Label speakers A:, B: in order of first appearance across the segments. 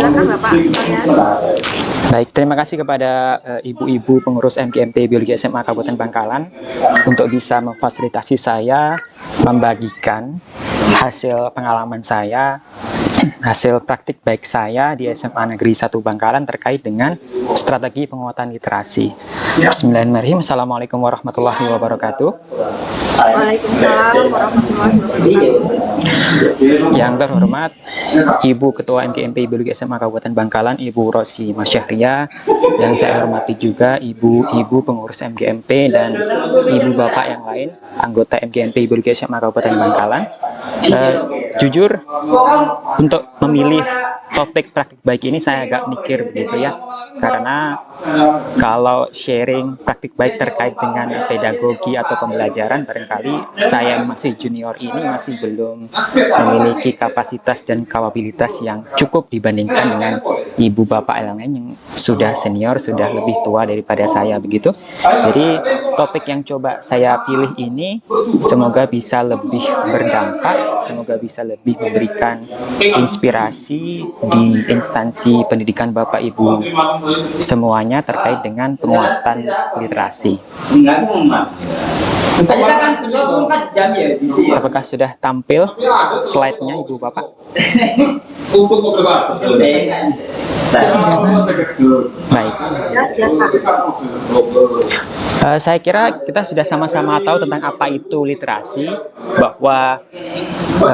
A: Silakan Bapak Aryan.
B: Baik, terima kasih kepada ibu-ibu pengurus MGMP Biologi SMA Kabupaten Bangkalan untuk bisa memfasilitasi saya membagikan hasil pengalaman saya, hasil praktik baik saya di SMA Negeri 1 Bangkalan terkait dengan strategi penguatan literasi. Bismillahirrahmanirrahim. Assalamualaikum warahmatullahi wabarakatuh.
A: Waalaikumsalam warahmatullahi wabarakatuh.
B: Yang terhormat Ibu Ketua MGMP Biologi SMA Kabupaten Bangkalan, Ibu Rosi Masyahria. Yang saya hormati juga ibu-ibu pengurus MGMP dan ibu bapak yang lain, anggota MGMP Biologi SMA Kabupaten Bangkalan. Jujur, untuk memilih topik praktik baik ini saya agak mikir begitu ya, karena kalau sharing praktik baik terkait dengan pedagogi atau pembelajaran, barangkali saya masih junior ini masih belum memiliki kapasitas dan kapabilitas yang cukup dibandingkan dengan ibu bapak yang lain yang sudah senior, sudah lebih tua daripada saya begitu. Jadi topik yang coba saya pilih ini semoga bisa lebih berdampak, semoga bisa lebih memberikan inspirasi di instansi pendidikan Bapak Ibu semuanya terkait dengan penguatan literasi. Apakah sudah tampil slide-nya Ibu Bapak? Baik. Saya kira kita sudah sama-sama tahu tentang apa itu literasi, bahwa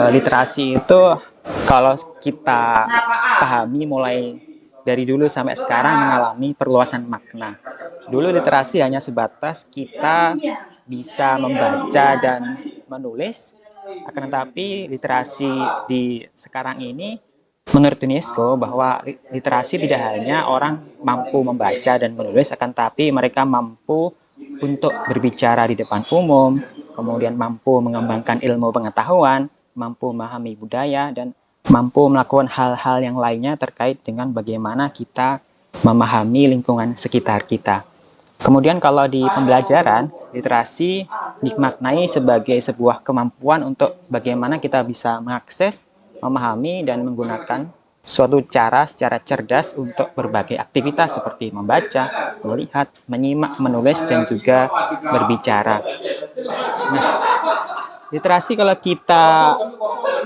B: literasi itu kalau kita pahami mulai dari dulu sampai sekarang mengalami perluasan makna. Dulu literasi hanya sebatas kita bisa membaca dan menulis, akan tetapi literasi di sekarang ini menurut UNESCO bahwa literasi tidak hanya orang mampu membaca dan menulis, akan tetapi mereka mampu untuk berbicara di depan umum, kemudian mampu mengembangkan ilmu pengetahuan, mampu memahami budaya, dan mampu melakukan hal-hal yang lainnya terkait dengan bagaimana kita memahami lingkungan sekitar kita. Kemudian kalau di pembelajaran, literasi dimaknai sebagai sebuah kemampuan untuk bagaimana kita bisa mengakses, memahami, dan menggunakan suatu cara secara cerdas untuk berbagai aktivitas seperti membaca, melihat, menyimak, menulis, dan juga berbicara. Nah, literasi kalau kita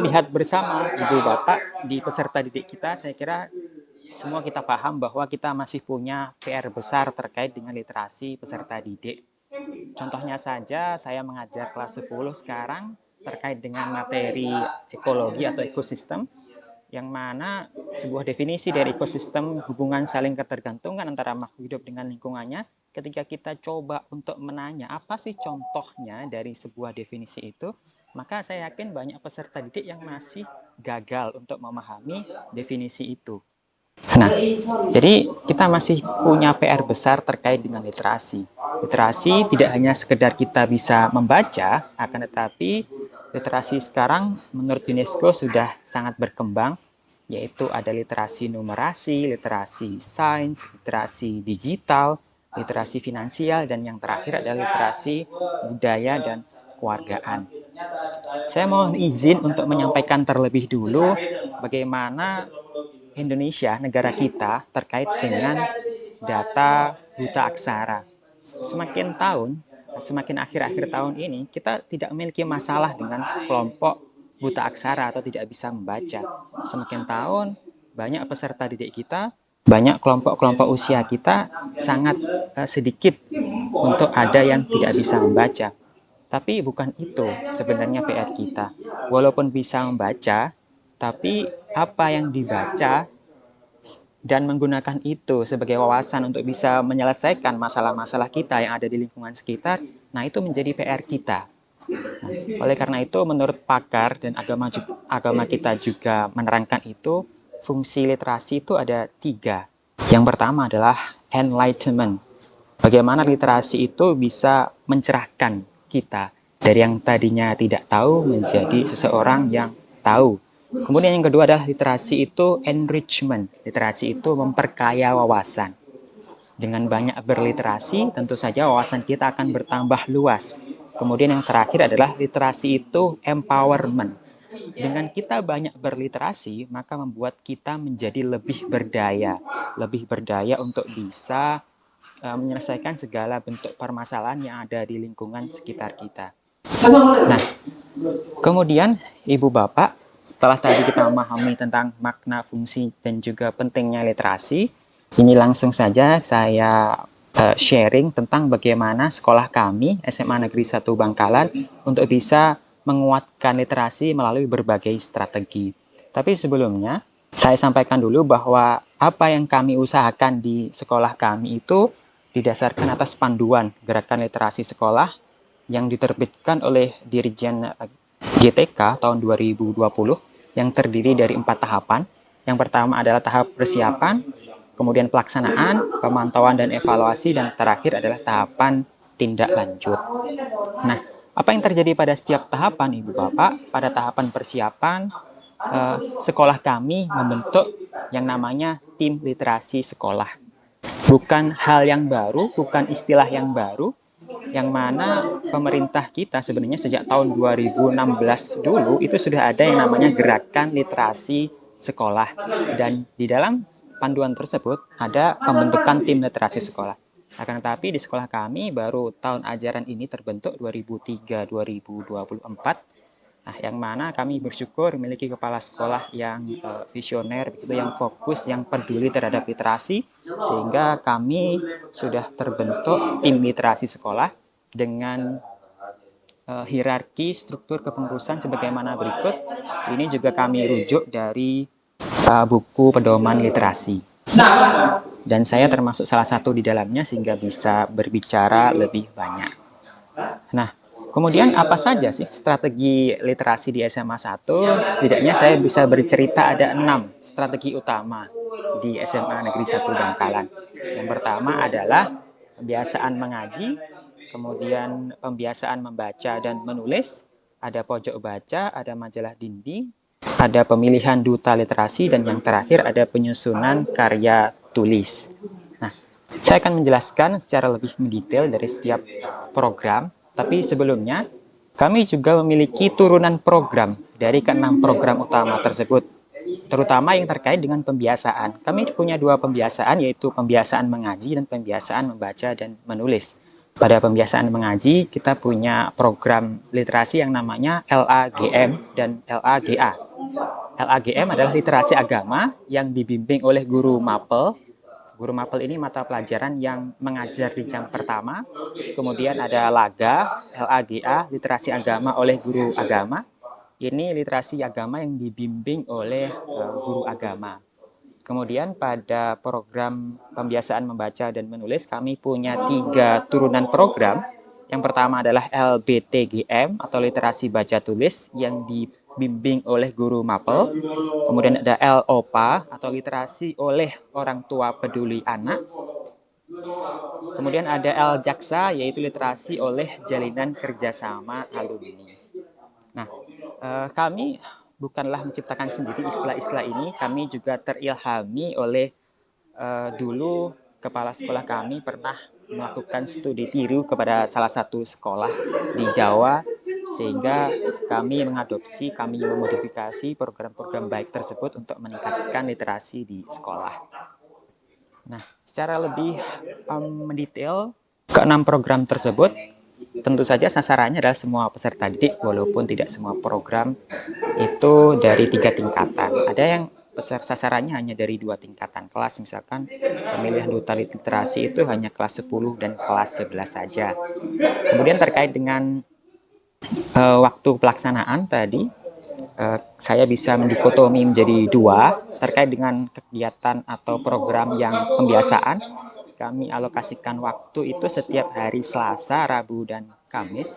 B: lihat bersama Ibu Bapak di peserta didik kita, saya kira semua kita paham bahwa kita masih punya PR besar terkait dengan literasi peserta didik. Contohnya saja, saya mengajar kelas 10 sekarang terkait dengan materi ekologi atau ekosistem, yang mana sebuah definisi dari ekosistem hubungan saling ketergantungan antara makhluk hidup dengan lingkungannya. Ketika kita coba untuk menanya apa sih contohnya dari sebuah definisi itu, maka saya yakin banyak peserta didik yang masih gagal untuk memahami definisi itu. Nah, jadi kita masih punya PR besar terkait dengan literasi. Literasi tidak hanya sekedar kita bisa membaca, akan tetapi literasi sekarang menurut UNESCO sudah sangat berkembang, yaitu ada literasi numerasi, literasi sains, literasi digital, literasi finansial, dan yang terakhir adalah literasi budaya dan kewargaan. Saya mohon izin untuk menyampaikan terlebih dulu bagaimana Indonesia, negara kita, terkait dengan data buta aksara. Semakin akhir-akhir tahun ini, kita tidak memiliki masalah dengan kelompok buta aksara atau tidak bisa membaca. Semakin tahun, banyak peserta didik kita, banyak kelompok-kelompok usia kita sangat sedikit untuk ada yang tidak bisa membaca. Tapi bukan itu sebenarnya PR kita. Walaupun bisa membaca, tapi apa yang dibaca dan menggunakan itu sebagai wawasan untuk bisa menyelesaikan masalah-masalah kita yang ada di lingkungan sekitar, nah itu menjadi PR kita. Nah, oleh karena itu, menurut pakar dan agama kita juga menerangkan itu, fungsi literasi itu ada 3. Yang pertama adalah enlightenment. Bagaimana literasi itu bisa mencerahkan kita dari yang tadinya tidak tahu menjadi seseorang yang tahu. Kemudian yang kedua adalah literasi itu enrichment. Literasi itu memperkaya wawasan. Dengan banyak berliterasi, tentu saja wawasan kita akan bertambah luas. Kemudian yang terakhir adalah literasi itu empowerment. dengan kita banyak berliterasi, maka membuat kita menjadi lebih berdaya untuk bisa menyelesaikan segala bentuk permasalahan yang ada di lingkungan sekitar kita. Nah, kemudian Ibu Bapak, setelah tadi kita memahami tentang makna, fungsi, dan juga pentingnya literasi, ini langsung saja saya sharing tentang bagaimana sekolah kami, SMA Negeri 1 Bangkalan, untuk bisa menguatkan literasi melalui berbagai strategi. Tapi sebelumnya, saya sampaikan dulu bahwa apa yang kami usahakan di sekolah kami itu didasarkan atas panduan Gerakan Literasi Sekolah yang diterbitkan oleh Dirjen GTK tahun 2020 yang terdiri dari 4 tahapan. Yang pertama adalah tahap persiapan, kemudian pelaksanaan, pemantauan dan evaluasi, dan terakhir adalah tahapan tindak lanjut. Nah, apa yang terjadi pada setiap tahapan, Ibu Bapak? Pada tahapan persiapan, sekolah kami membentuk yang namanya tim literasi sekolah. Bukan hal yang baru, bukan istilah yang baru, yang mana pemerintah kita sebenarnya sejak tahun 2016 dulu itu sudah ada yang namanya Gerakan Literasi Sekolah. Dan di dalam panduan tersebut ada pembentukan tim literasi sekolah. Akan tetapi di sekolah kami baru tahun ajaran ini terbentuk 2003-2024. Nah, yang mana kami bersyukur memiliki kepala sekolah yang visioner, begitu, yang fokus, yang peduli terhadap literasi, sehingga kami sudah terbentuk tim literasi sekolah dengan hierarki struktur kepengurusan sebagaimana berikut. Ini juga kami rujuk dari buku pedoman literasi. Dan saya termasuk salah satu di dalamnya sehingga bisa berbicara lebih banyak. Nah, kemudian apa saja sih strategi literasi di SMA 1? Setidaknya saya bisa bercerita ada 6 strategi utama di SMA Negeri 1 Bangkalan. Yang pertama adalah pembiasaan mengaji, kemudian pembiasaan membaca dan menulis, ada pojok baca, ada majalah dinding, ada pemilihan duta literasi, dan yang terakhir ada penyusunan karya tulis. Nah, saya akan menjelaskan secara lebih mendetail dari setiap program, tapi sebelumnya kami juga memiliki turunan program dari ke-6 program utama tersebut, terutama yang terkait dengan pembiasaan. Kami punya 2 pembiasaan, yaitu pembiasaan mengaji dan pembiasaan membaca dan menulis. Pada pembiasaan mengaji, kita punya program literasi yang namanya LAGM dan LAGA. LAGM adalah literasi agama yang dibimbing oleh guru mapel. Guru mapel ini mata pelajaran yang mengajar di jam pertama. Kemudian ada LAGA, LAGA, literasi agama oleh guru agama. Ini literasi agama yang dibimbing oleh guru agama. Kemudian pada program pembiasaan membaca dan menulis, kami punya 3 turunan program. Yang pertama adalah LBTGM atau literasi baca tulis yang dibimbing oleh guru mapel. Kemudian ada LOPA atau literasi oleh orang tua peduli anak. Kemudian ada LJaksa yaitu literasi oleh jalinan kerjasama alumni. Nah, kami bukanlah menciptakan sendiri istilah-istilah ini, kami juga terilhami oleh dulu kepala sekolah kami pernah melakukan studi tiru kepada salah satu sekolah di Jawa, sehingga kami mengadopsi, kami memodifikasi program-program baik tersebut untuk meningkatkan literasi di sekolah. Nah, secara lebih mendetail ke-6 program tersebut, tentu saja sasarannya adalah semua peserta didik, walaupun tidak semua program itu dari 3 tingkatan. Ada yang sasarannya hanya dari 2 tingkatan kelas, misalkan pemilihan duta literasi itu hanya kelas 10 dan kelas 11 saja. Kemudian terkait dengan waktu pelaksanaan tadi, saya bisa mendikotomi menjadi 2 terkait dengan kegiatan atau program yang pembiasaan. Kami alokasikan waktu itu setiap hari Selasa, Rabu, dan Kamis.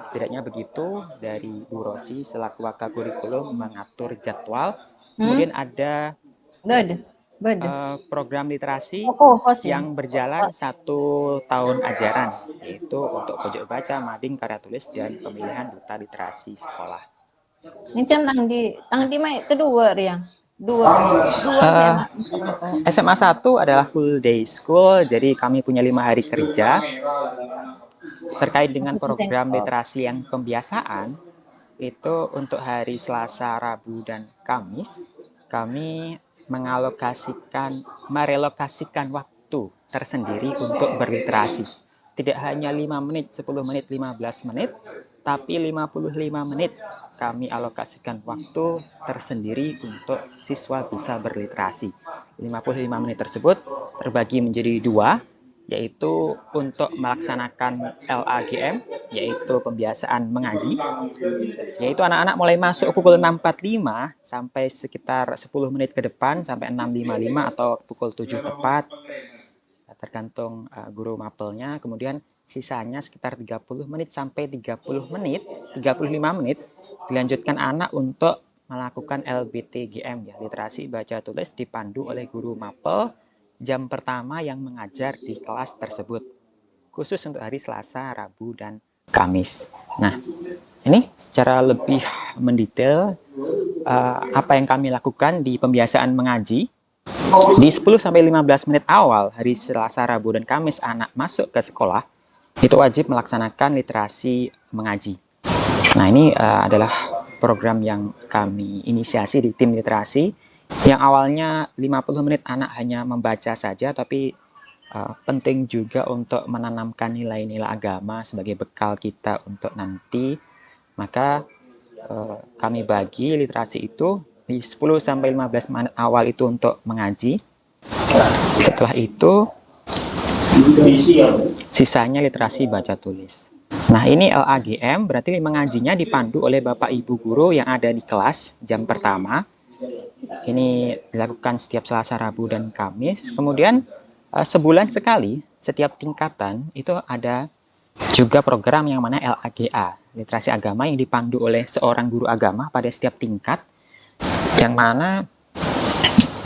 B: Setidaknya begitu dari Bu Rosi selaku Wakakurikulum mengatur jadwal. Kemudian ada program literasi yang berjalan 1 tahun ajaran, yaitu untuk pojok baca, mading, karya tulis, dan pemilihan duta literasi sekolah.
C: Ini tang di mai kedua Riang.
B: SMA 1 adalah full day school, jadi kami punya 5 hari kerja. Terkait dengan program literasi yang pembiasaan, itu untuk hari Selasa, Rabu, dan Kamis, kami merelokasikan waktu tersendiri untuk berliterasi. Tidak hanya 5 menit, 10 menit, 15 menit, tapi 55 menit kami alokasikan waktu tersendiri untuk siswa bisa berliterasi. 55 menit tersebut terbagi menjadi 2, yaitu untuk melaksanakan LAGM, yaitu pembiasaan mengaji, yaitu anak-anak mulai masuk pukul 6.45 sampai sekitar 10 menit ke depan, sampai 6.55 atau pukul 7 tepat, tergantung guru mapelnya. Kemudian sisanya sekitar 30 menit sampai 35 menit dilanjutkan anak untuk melakukan LBTGM, ya, literasi baca tulis, dipandu oleh guru mapel jam pertama yang mengajar di kelas tersebut, khusus untuk hari Selasa, Rabu, dan Kamis. Nah, ini secara lebih mendetail apa yang kami lakukan di pembiasaan mengaji. Di 10-15 menit awal hari Selasa, Rabu, dan Kamis anak masuk ke sekolah, itu wajib melaksanakan literasi mengaji. Nah, ini adalah program yang kami inisiasi di tim literasi, yang awalnya 50 menit anak hanya membaca saja, tapi penting juga untuk menanamkan nilai-nilai agama sebagai bekal kita untuk nanti. Maka kami bagi literasi itu di 10-15 menit awal itu untuk mengaji. Setelah itu sisanya literasi baca tulis. Nah, ini LAGM, berarti mengajinya dipandu oleh Bapak Ibu guru yang ada di kelas jam pertama. Ini dilakukan setiap Selasa, Rabu, dan Kamis. Kemudian sebulan sekali, setiap tingkatan itu ada juga program yang mana LAGA, literasi agama, yang dipandu oleh seorang guru agama pada setiap tingkat, yang mana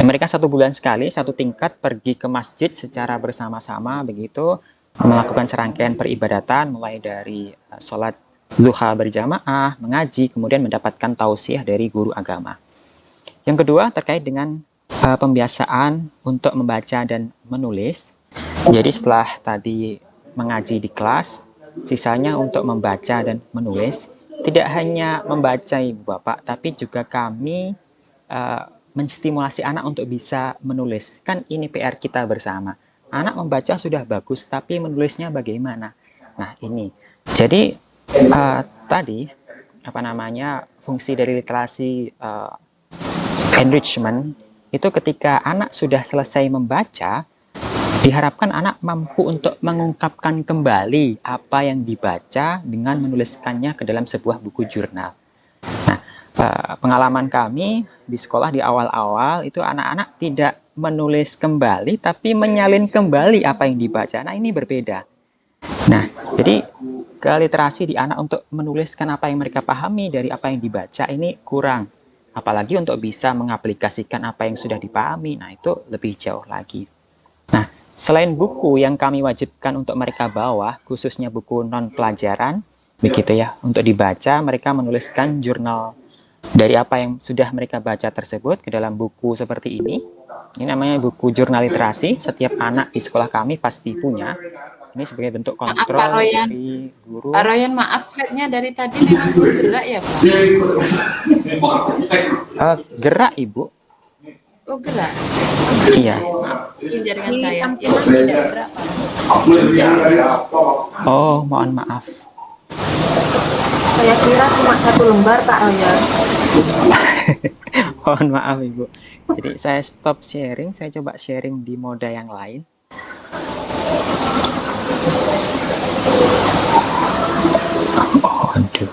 B: mereka 1 bulan sekali, 1 tingkat pergi ke masjid secara bersama-sama, begitu melakukan serangkaian peribadatan mulai dari sholat duha berjamaah, mengaji, kemudian mendapatkan tausiah dari guru agama. Yang kedua terkait dengan pembiasaan untuk membaca dan menulis. Jadi setelah tadi mengaji di kelas, sisanya untuk membaca dan menulis. Tidak hanya membaca, Ibu Bapak, tapi juga kami menstimulasi anak untuk bisa menulis. Kan ini PR kita bersama. Anak membaca sudah bagus, tapi menulisnya bagaimana? Nah, ini. Jadi tadi fungsi dari literasi enrichment itu ketika anak sudah selesai membaca, diharapkan anak mampu untuk mengungkapkan kembali apa yang dibaca dengan menuliskannya ke dalam sebuah buku jurnal. Nah, pengalaman kami di sekolah di awal-awal itu anak-anak tidak menulis kembali, tapi menyalin kembali apa yang dibaca. Nah, ini berbeda. Nah, jadi literasi di anak untuk menuliskan apa yang mereka pahami dari apa yang dibaca ini kurang. Apalagi untuk bisa mengaplikasikan apa yang sudah dipahami. Nah, itu lebih jauh lagi. Nah, selain buku yang kami wajibkan untuk mereka bawa, khususnya buku non-pelajaran, begitu ya, untuk dibaca, mereka menuliskan jurnal dari apa yang sudah mereka baca tersebut ke dalam buku seperti ini. Ini namanya buku jurnal literasi. Setiap anak di sekolah kami pasti punya. Ini sebagai bentuk kontrol dari guru.
D: Pak Royan, maaf, slide-nya dari tadi memang bergerak ya, Pak?
B: Gerak, Ibu.
D: Oh, gerak?
B: Iya.
D: Maaf, ini jaringan
C: Di
D: saya.
C: tampilan tidak berapa.
B: Oh, mohon maaf.
A: Saya kira cuma 1 lembar, Pak Royan.
B: Mohon maaf, Ibu. Jadi saya stop sharing, saya coba sharing di moda yang lain. Aduh.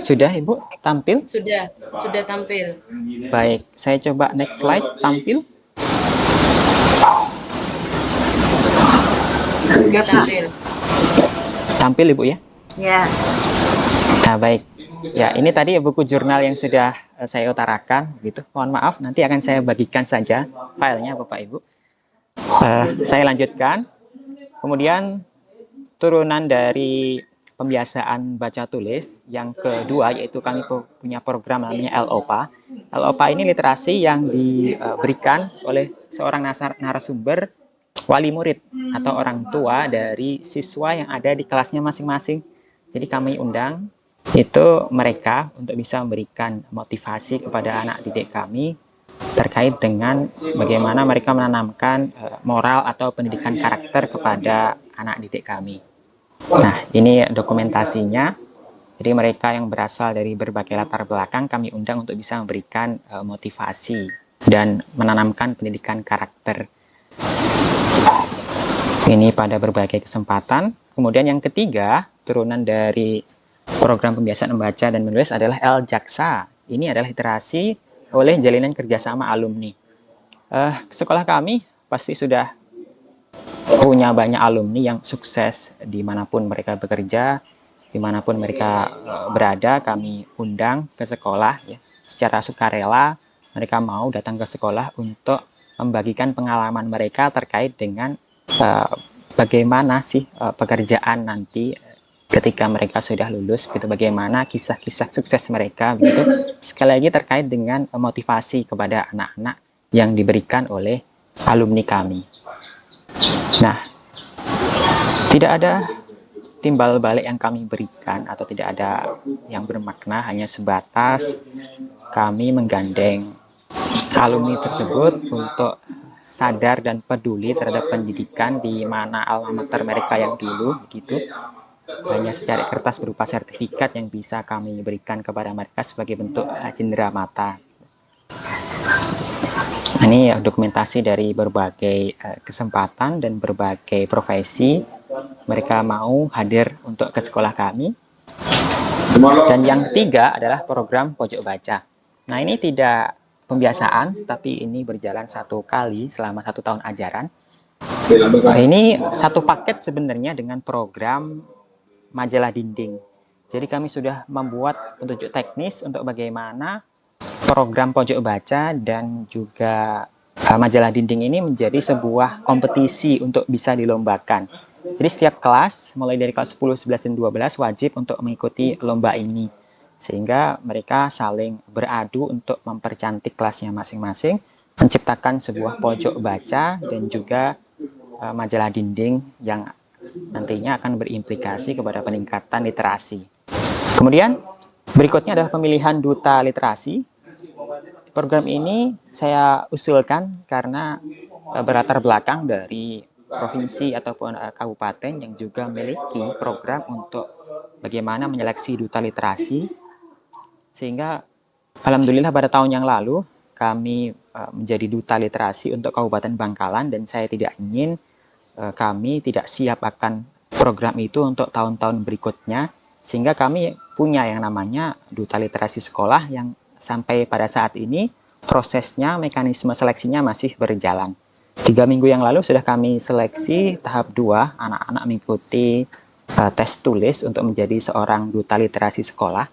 B: Sudah, Ibu, tampil?
D: Sudah tampil.
B: Baik, saya coba next slide, tampil.
D: Sudah tampil.
B: Tampil, Ibu, ya?
A: Ya.
B: Nah, baik. Ya, ini tadi buku jurnal yang sudah saya utarakan, gitu. Mohon maaf, nanti akan saya bagikan saja filenya, Bapak Ibu. Saya lanjutkan. Kemudian turunan dari pembiasaan baca tulis. Yang kedua yaitu kami punya program namanya LOPA. LOPA ini literasi yang diberikan oleh seorang narasumber wali murid atau orang tua dari siswa yang ada di kelasnya masing-masing. Jadi kami undang itu mereka untuk bisa memberikan motivasi kepada anak didik kami terkait dengan bagaimana mereka menanamkan moral atau pendidikan karakter kepada anak didik kami. Nah, ini dokumentasinya. Jadi mereka yang berasal dari berbagai latar belakang kami undang untuk bisa memberikan motivasi dan menanamkan pendidikan karakter. Ini pada berbagai kesempatan. Kemudian yang ketiga, turunan dari program pembiasaan membaca dan menulis adalah L-Jaksa. Ini adalah literasi oleh jalinan kerjasama alumni. Sekolah kami pasti sudah punya banyak alumni yang sukses dimanapun mereka bekerja, dimanapun mereka berada. Kami undang ke sekolah ya, secara sukarela. Mereka mau datang ke sekolah untuk membagikan pengalaman mereka terkait dengan bagaimana sih pekerjaan nanti ketika mereka sudah lulus, begitu, bagaimana kisah-kisah sukses mereka, begitu. Sekali lagi terkait dengan motivasi kepada anak-anak yang diberikan oleh alumni kami. Nah, tidak ada timbal balik yang kami berikan atau tidak ada yang bermakna, hanya sebatas kami menggandeng alumni tersebut untuk sadar dan peduli terhadap pendidikan di mana alma mater mereka yang dulu, begitu. Hanya secari kertas berupa sertifikat yang bisa kami berikan kepada mereka sebagai bentuk cindera mata. Ini dokumentasi dari berbagai kesempatan dan berbagai profesi. Mereka mau hadir untuk ke sekolah kami. Dan yang ketiga adalah program pojok baca. Nah, ini tidak pembiasaan, tapi ini berjalan 1 kali selama 1 tahun ajaran. Ini satu paket sebenarnya dengan program majalah dinding. Jadi kami sudah membuat petunjuk teknis untuk bagaimana program pojok baca dan juga majalah dinding ini menjadi sebuah kompetisi untuk bisa dilombakan. Jadi setiap kelas, mulai dari kelas 10, 11, dan 12 wajib untuk mengikuti lomba ini. Sehingga mereka saling beradu untuk mempercantik kelasnya masing-masing, menciptakan sebuah pojok baca dan juga majalah dinding yang nantinya akan berimplikasi kepada peningkatan literasi. Kemudian berikutnya adalah pemilihan duta literasi. Program ini saya usulkan karena berlatar belakang dari provinsi ataupun kabupaten yang juga memiliki program untuk bagaimana menyeleksi duta literasi. Sehingga alhamdulillah pada tahun yang lalu kami menjadi duta literasi untuk Kabupaten Bangkalan, dan saya tidak ingin kami tidak siap akan program itu untuk tahun-tahun berikutnya, sehingga kami punya yang namanya duta literasi sekolah yang sampai pada saat ini prosesnya, mekanisme seleksinya masih berjalan. 3 minggu yang lalu sudah kami seleksi tahap 2, anak-anak mengikuti tes tulis untuk menjadi seorang duta literasi sekolah.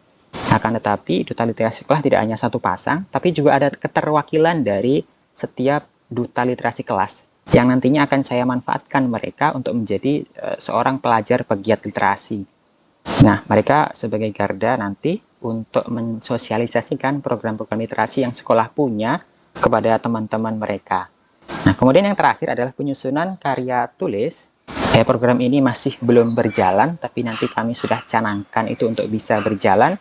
B: Akan tetapi duta literasi sekolah tidak hanya 1 pasang, tapi juga ada keterwakilan dari setiap duta literasi kelas yang nantinya akan saya manfaatkan mereka untuk menjadi seorang pelajar pegiat literasi. Nah, mereka sebagai garda nanti untuk mensosialisasikan program-program literasi yang sekolah punya kepada teman-teman mereka. Nah, kemudian yang terakhir adalah penyusunan karya tulis. Program ini masih belum berjalan, tapi nanti kami sudah canangkan itu untuk bisa berjalan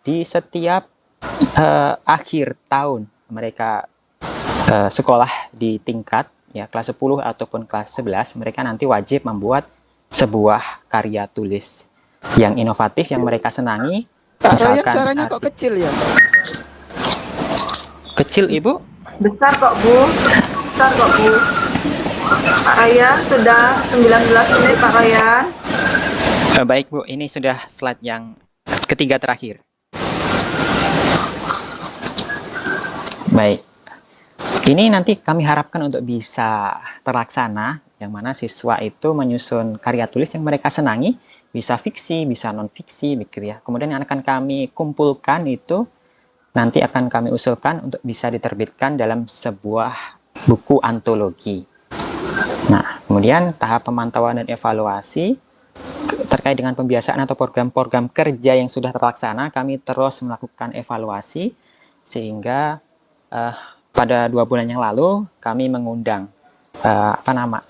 B: di setiap akhir tahun mereka sekolah di tingkat ya kelas 10 ataupun kelas 11, mereka nanti wajib membuat sebuah karya tulis yang inovatif yang mereka senangi. Misalkan
E: suaranya kok kecil ya?
B: Kecil, Ibu?
A: Besar kok, Bu. Besar kok, Bu. Pak Ryan, sudah 19 menit, Pak Ryan.
B: Baik, Bu. Ini sudah slide yang ketiga terakhir. Baik. Ini nanti kami harapkan untuk bisa terlaksana, yang mana siswa itu menyusun karya tulis yang mereka senangi, bisa fiksi, bisa non-fiksi, begitu ya. Kemudian yang akan kami kumpulkan itu nanti akan kami usulkan untuk bisa diterbitkan dalam sebuah buku antologi. Nah, kemudian tahap pemantauan dan evaluasi terkait dengan pembiasaan atau program-program kerja yang sudah terlaksana, kami terus melakukan evaluasi sehingga pada 2 bulan yang lalu kami mengundang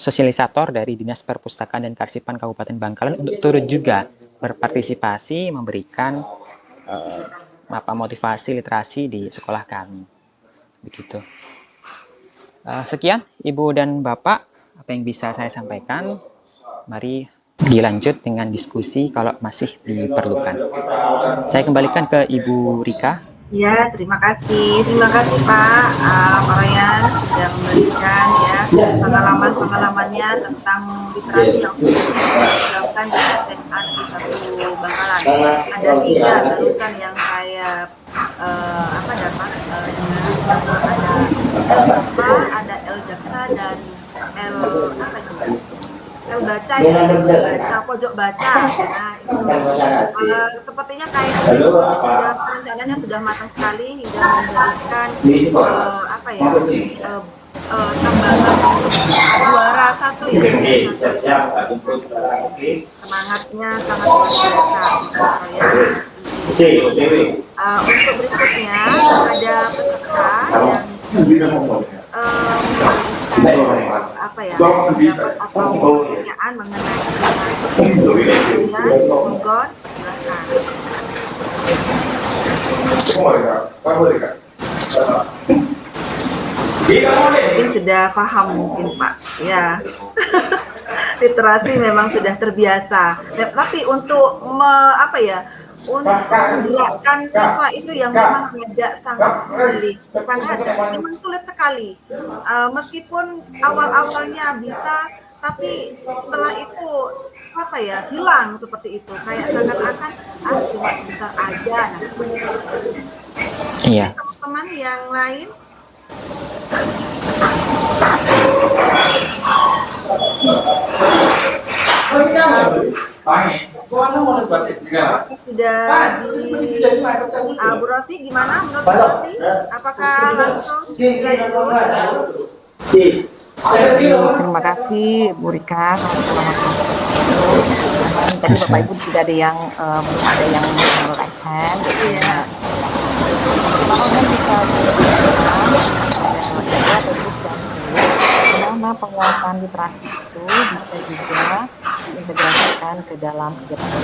B: sosialisator dari Dinas Perpustakaan dan Kearsipan Kabupaten Bangkalan untuk turut juga berpartisipasi memberikan motivasi literasi di sekolah kami. Begitu. Sekian Ibu dan Bapak apa yang bisa saya sampaikan. Mari dilanjut dengan diskusi kalau masih diperlukan. Saya kembalikan ke Ibu Rika.
A: Ya, terima kasih Pak Ryan sudah memberikan ya pengalamannya tentang literasi yang sudah dilakukan di SMA Negeri 1 Bangkalan. Ada 3 barusan yang saya dapat dengar bahwa ada L Bapak, ada L Jaksa dan L L baca ya, baca pojok baca. Nah itu sepertinya kayak sudah perencanaannya sudah matang sekali hingga memberikan tambahan juara 1 ya. Semangatnya sangat luar biasa saya. Untuk berikutnya kepada peserta yang pendapat atau pertanyaan mengenai monggo silakan. Mungkin sudah paham mungkin Pak ya. Literasi memang sudah terbiasa. Tapi untuk untuk menggerakkan siswa itu yang memang agak sangat sulit, memang sulit sekali. Meskipun awal-awalnya bisa, tapi setelah itu hilang seperti itu, kayak seakan-akan cuma sebentar aja. Nah, seperti itu.
B: Iya.
A: Teman-teman yang lain. Sudah Bu Rosi gimana menurut Bu Rosi? Apakah langsung dilanjut?
C: Terima kasih Bu Rika. Tadi Bapak Ibu tidak ada yang belum ada yang raise hand. Apakah bisa bagaimana penguatan literasi itu bisa juga diintegrasikan ke dalam kegiatan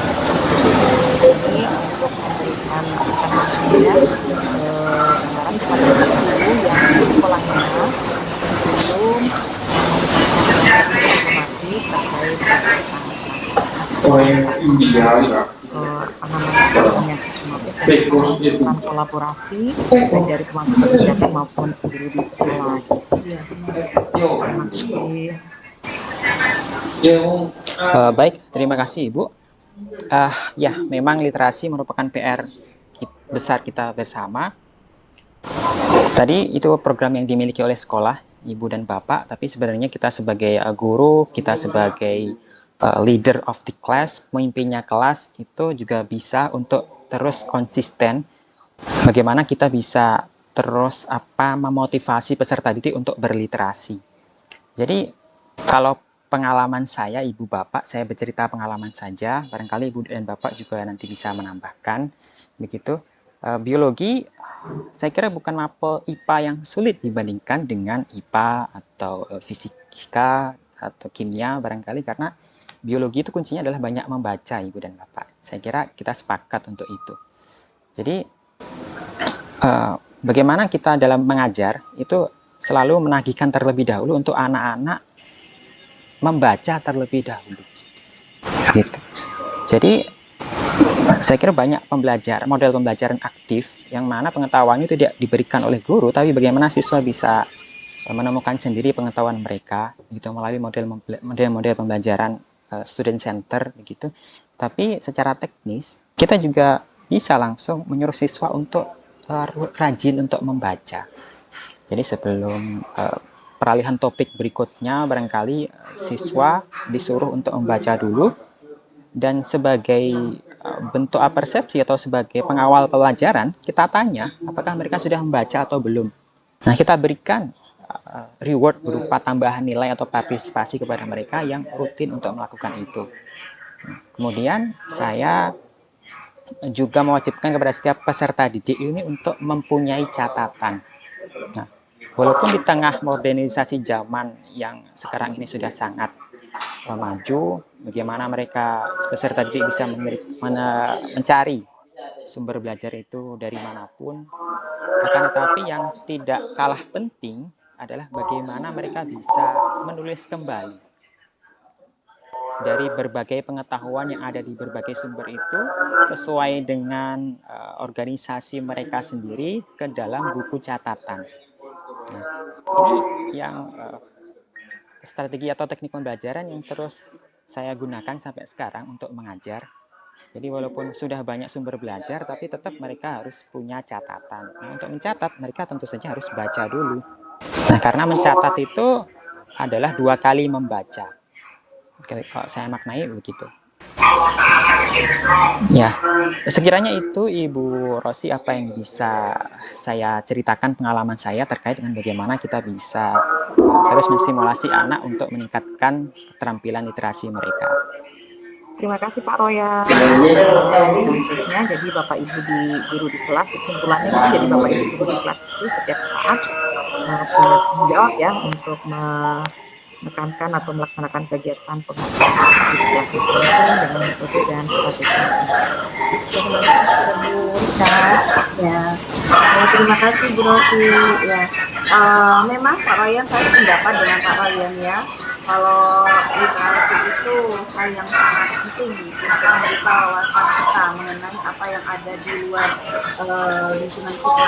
C: ini untuk memberikan gambaran kepada guru yang di sekolahnya belum otomatis terkait dengan sistematis dan kolaborasi baik dari pemangku kebijakan maupun guru di sekolah.
B: Baik, terima kasih Ibu. Ya, memang literasi merupakan PR besar kita bersama. Tadi itu program yang dimiliki oleh sekolah, Ibu dan Bapak, tapi sebenarnya kita sebagai guru, kita sebagai leader of the class, pemimpinnya kelas, itu juga bisa untuk terus konsisten bagaimana kita bisa terus memotivasi peserta didik untuk berliterasi. Jadi kalau pengalaman saya, Ibu Bapak, saya bercerita pengalaman saja, barangkali Ibu dan Bapak juga nanti bisa menambahkan, begitu. Biologi, saya kira bukan mapel IPA yang sulit dibandingkan dengan IPA atau fisika atau kimia barangkali, karena biologi itu kuncinya adalah banyak membaca, Ibu dan Bapak. Saya kira kita sepakat untuk itu. Jadi bagaimana kita dalam mengajar itu selalu menagihkan terlebih dahulu untuk anak-anak membaca terlebih dahulu. Gitu. Jadi saya kira banyak model pembelajaran aktif yang mana pengetahuan itu tidak diberikan oleh guru, tapi bagaimana siswa bisa menemukan sendiri pengetahuan mereka gitu melalui model pembelajaran student center begitu. Tapi secara teknis kita juga bisa langsung menyuruh siswa untuk rajin untuk membaca. Jadi sebelum peralihan topik berikutnya barangkali siswa disuruh untuk membaca dulu, dan sebagai bentuk persepsi atau sebagai pengawal pelajaran kita tanya apakah mereka sudah membaca atau belum. Nah, kita berikan reward berupa tambahan nilai atau partisipasi kepada mereka yang rutin untuk melakukan itu. Kemudian saya juga mewajibkan kepada setiap peserta didik ini untuk mempunyai catatan. Nah, walaupun di tengah modernisasi zaman yang sekarang ini sudah sangat maju, bagaimana mereka peserta didik bisa mencari sumber belajar itu dari manapun, akan tetapi yang tidak kalah penting adalah bagaimana mereka bisa menulis kembali dari berbagai pengetahuan yang ada di berbagai sumber itu sesuai dengan organisasi mereka sendiri ke dalam buku catatan. Nah, ini yang strategi atau teknik pembelajaran yang terus saya gunakan sampai sekarang untuk mengajar. Jadi walaupun sudah banyak sumber belajar, tapi tetap mereka harus punya catatan. Nah, untuk mencatat, mereka tentu saja harus baca dulu. Nah, karena mencatat itu adalah 2 kali membaca. Kalau saya maknai begitu. Ya, sekiranya itu Ibu Rosi apa yang bisa saya ceritakan pengalaman saya terkait dengan bagaimana kita bisa terus menstimulasi anak untuk meningkatkan keterampilan literasi mereka.
C: Terima kasih Pak Royan. Selanjutnya, jadi Bapak Ibu guru di kelas, kesimpulannya itu jadi Bapak Ibu guru di kelas itu setiap saat punya tanggung jawab ya untuk menekankan atau melaksanakan kegiatan pengetahuan di kelas masing-masing dengan metode dan strategi masing-masing. Terima kasih Bu Rika.
A: Ya, terima kasih Bu Rosi. Ya, memang Pak Ryan, saya sependapat dengan Pak Ryan ya. Kalau literasi itu hal yang sangat penting untuk membuka wawasan kita mengenai apa yang ada di luar lingkungan kita.